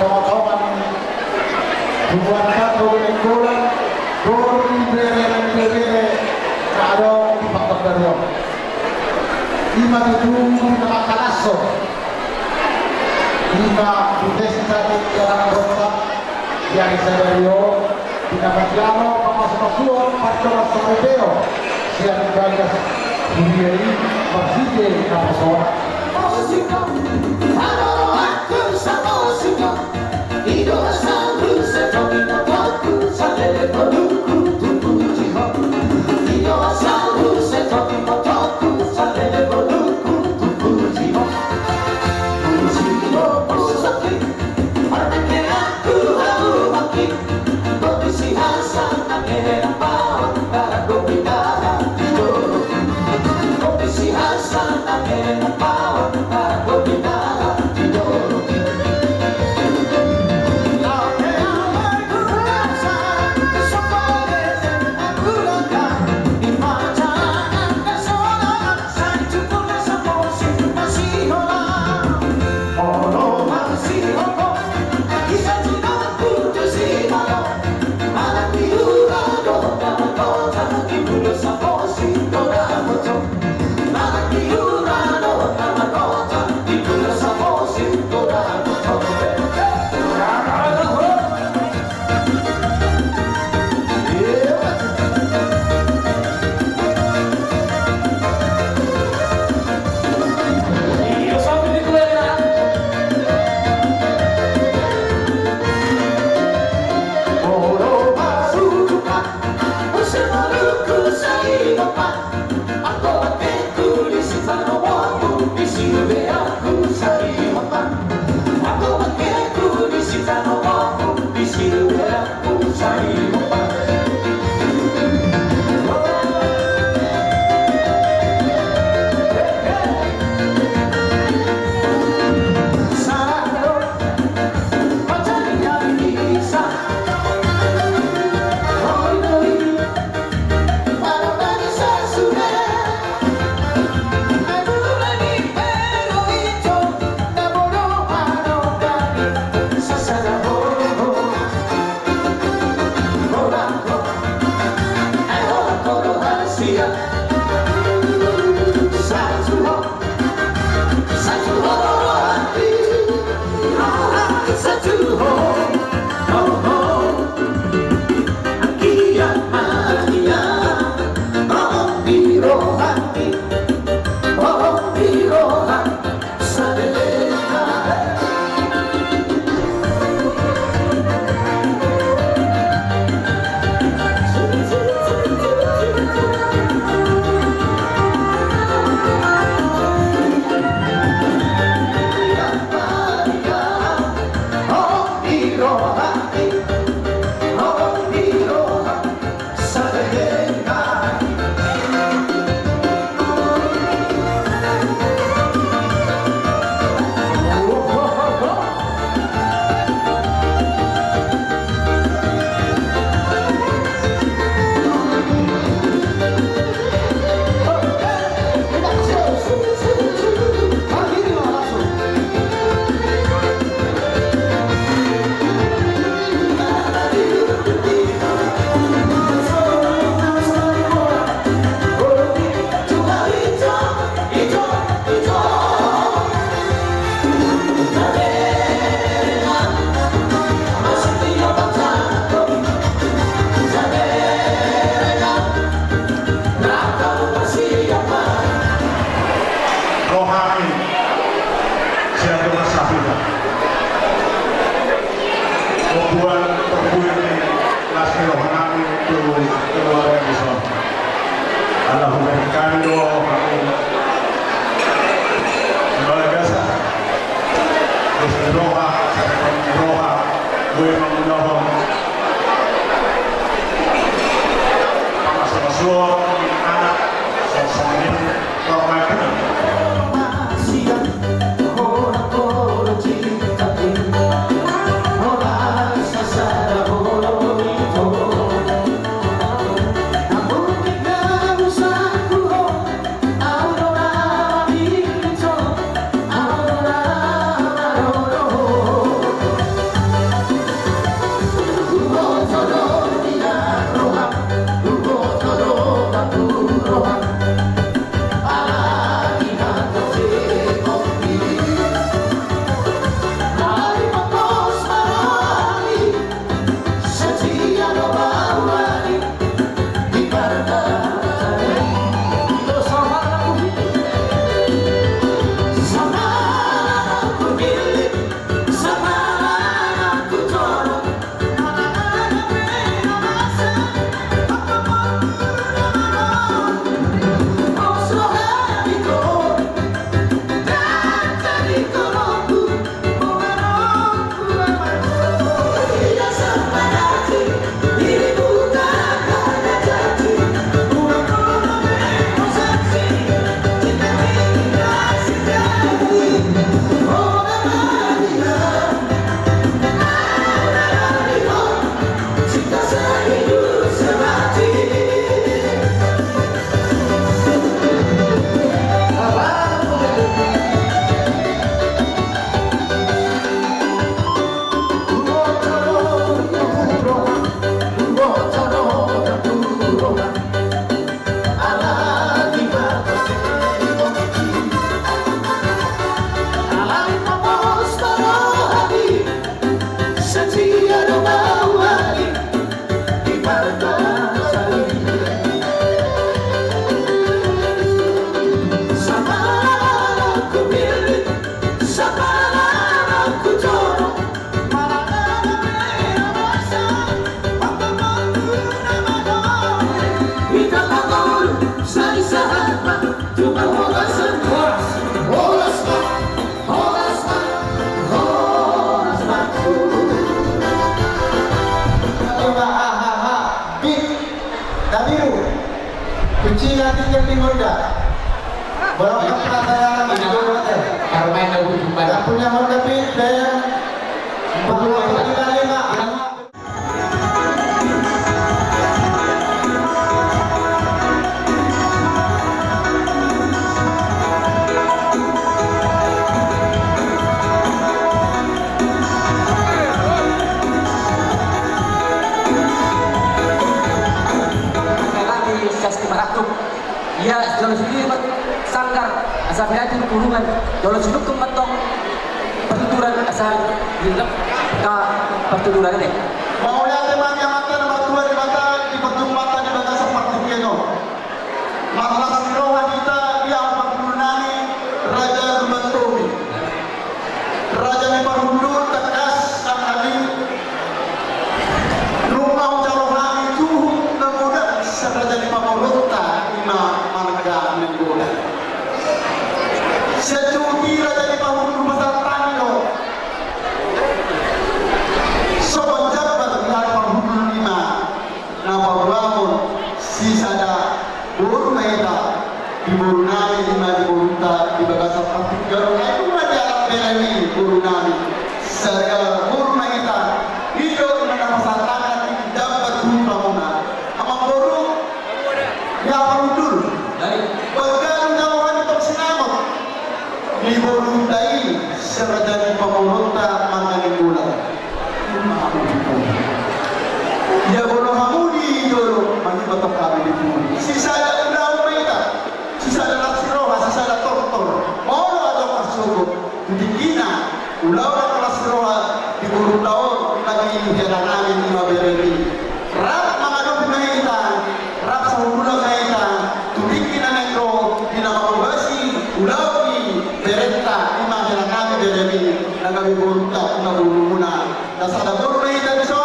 kawan-kawan buat satu lingkungan Gori bere ada di faktor baru lima itu nama kalaso lima desa jalan rosak yang saya Pinabagano, pamasmasuan, pagkakas sa Medeo, siya ang gagas, hindi magsige na pasora. Musika, ano ako sa musika, ito sa lusa, togi na waku, sa teleponuku, tupujiho. Ito sa lusa, togi na waku, sa teleponuku, tupujiho. Pujiho, pusaki, artake aku hawaki. Si Hasan ang pawang para gobinada dito. Si Hasan ang pawang para gobinada dito. Lagi ang magkurasan sa pares ang bulakan. Imajan ang kasolan sa ituko na sa posig masiho lang. Oro masiho ko, isa tinang puto si Malo. kita saya Kalau main lagu jumpa. yang punya Honda Beat dan Bapak Lima. Ya, kalau sendiri sanggar asal hati kurungan. Kalau sudah kematong pertuturan asal hilap ka pertuturan ini. Mau lihat teman yang mata nomor 2 di mata di bentuk mata di mata seperti piano. Masalah rohan kita yang penggunani Raja Gementobi. Raja ni parundur tekas dan ali. Rumah jalohan itu kemudian Raja ni pamolota ima marga menggoda. Secuti Raja ni parundur besar tanyo. Sobat jabat dari parundur lima. Nama bangun sisada buru naida di buru nami lima di buru ta di bagasa patik garu itu mah di alam belani buru nami saya buru naida hidup menama satana di dapat tumpamuna ama buru ya parundur Dari bagan jauhan itu sinamot di buru dai serajani pamulota mangani bulan ya bono hamudi dolo mani batok kami di bumi sisa ada undang mereka sisa ada laksiroha sisa ada tortor mau ada masuko dikina ulau ada laksiroha di buru tahun lagi jalan angin lima bereni rap mangado pinaitan rap sahula kaitan tudikina nekro dinamabasi ulau di berenta lima jalan angin bereni nagabi burta nagurumuna dasada buru kaitan so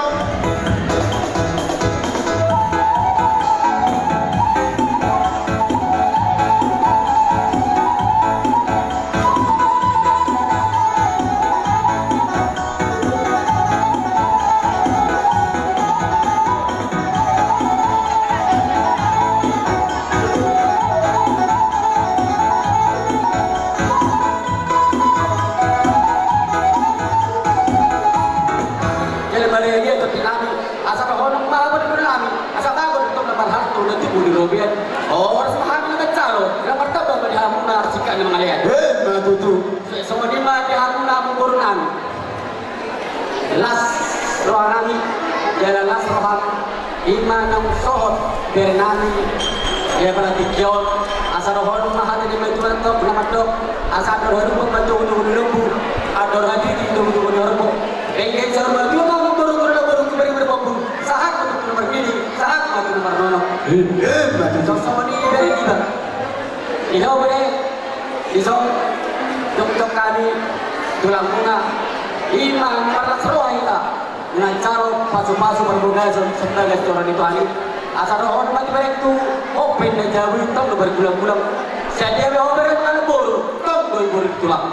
jadi balik dia untuk dinami. Asal kau nak mahu dinami. Asal kau untuk lepas hantu nanti budi robian. Oh, harus paham dengan calo. Yang pertama bagi hamuna sikat dengan malian. matutu Semua di mana di hamuna mengurunan. Las rohan nami. Jalan las rohan. Iman yang sohot bernami. Dia berarti kion. Asal rohan mahal di metuan tok nama tok. Asal rohan pun bantu untuk lumbu. Ador hati itu untuk lumbu. Engkau cermat juga mau baru kembali berbohong. Saat untuk nomor ini, saat untuk nomor nono. matutu Sama ni dari kita. Ihaw boleh, iso dok kami tulang bunga. Iman pada seruah kita dengan cara pasu-pasu berbunga serta restoran itu ani. Asal rohon mati mereka tu open dan jauh hitam berbulan-bulan. Jadi kami open dengan bolu, tak boleh tulang.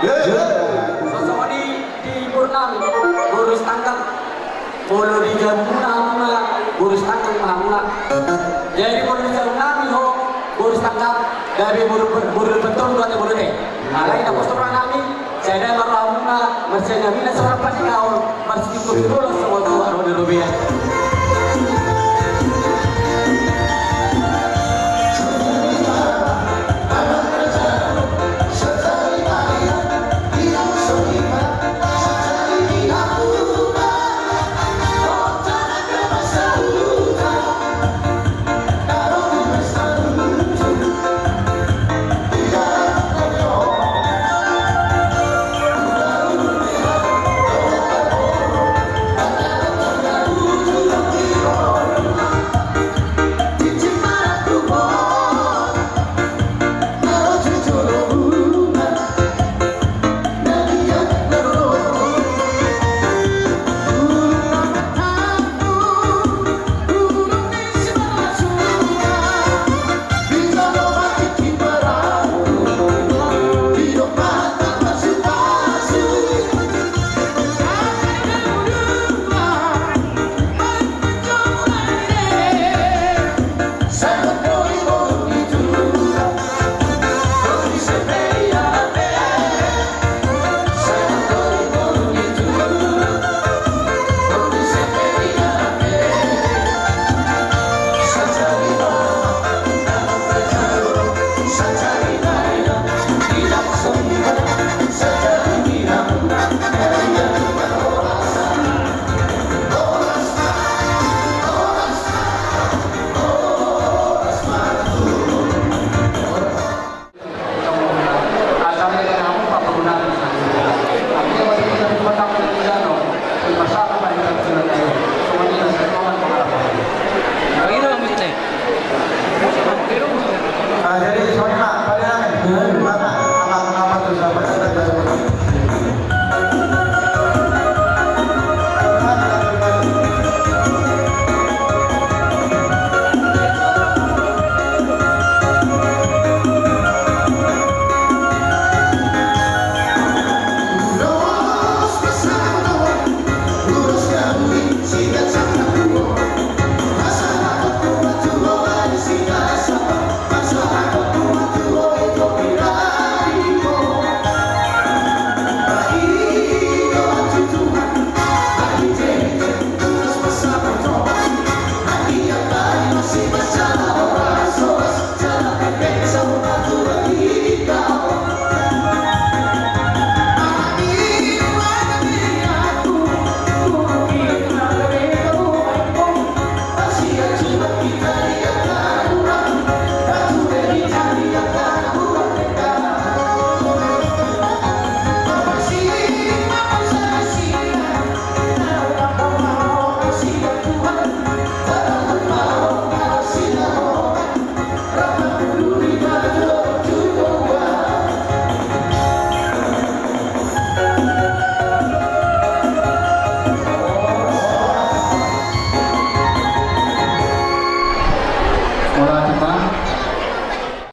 Sama di Purnami, urus tangkap, bolu di Jamuna, urus tangkap Mahamuna. Jadi bolu di Jamuna ho, urus tangkap dari bolu betul dua bolu deh. Alai nak postur nami, saya dah Mahamuna, masih nabi nak seorang pasti kau, masih ikut dulu semua tuan roda rubiah.